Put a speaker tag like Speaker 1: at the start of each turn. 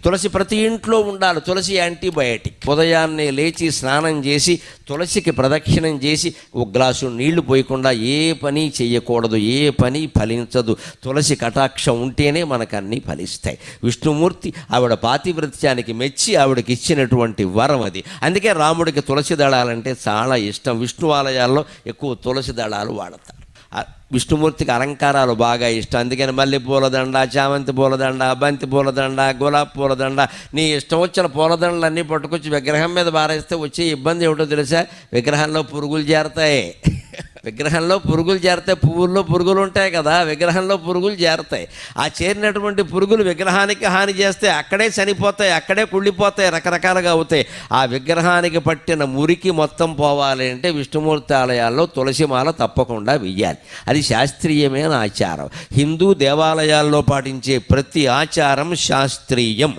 Speaker 1: తులసి ప్రతి ఇంట్లో ఉండాలి. తులసి యాంటీబయాటిక్. ఉదయాన్నే లేచి స్నానం చేసి తులసికి ప్రదక్షిణం చేసి ఒక గ్లాసు నీళ్లు పోయకుండా ఏ పని చెయ్యకూడదు, ఏ పని ఫలించదు. తులసి కటాక్షం ఉంటేనే మనకు అన్నీ ఫలిస్తాయి. విష్ణుమూర్తి ఆవిడ పాతివ్రత్యానికి మెచ్చి ఆవిడకి ఇచ్చినటువంటి వరం అది. అందుకే రాముడికి తులసి దళాలంటే చాలా ఇష్టం. విష్ణు ఆలయాల్లో ఎక్కువ తులసి దళాలు వాడతారు. విష్ణుమూర్తికి అలంకారాలు బాగా ఇష్టం. అందుకని మల్లె పూలదండ, చామంతి పూలదండ, బంతి పూలదండ, గులాబీ పూలదండ, నీ ఇష్టం వచ్చిన పూలదండలన్నీ పట్టుకొచ్చి విగ్రహం మీద బారేస్తే వచ్చే ఇబ్బంది ఏమిటో తెలుసా? విగ్రహంలో పురుగులు చేరతాయి. విగ్రహంలో పురుగులు చేరతాయి. పువ్వుల్లో పురుగులు ఉంటాయి కదా, విగ్రహంలో పురుగులు చేరతాయి. ఆ చేరినటువంటి పురుగులు విగ్రహానికి హాని చేస్తే అక్కడే చనిపోతాయి, అక్కడే కుళ్ళిపోతాయి, రకరకాలుగా అవుతాయి. ఆ విగ్రహానికి పట్టిన మురికి మొత్తం పోవాలి అంటే విష్ణుమూర్తి ఆలయాల్లో తులసిమాల తప్పకుండా వెయ్యాలి. అది శాస్త్రీయమైన ఆచారం. హిందూ దేవాలయాల్లో పాటించే ప్రతి ఆచారం శాస్త్రీయం.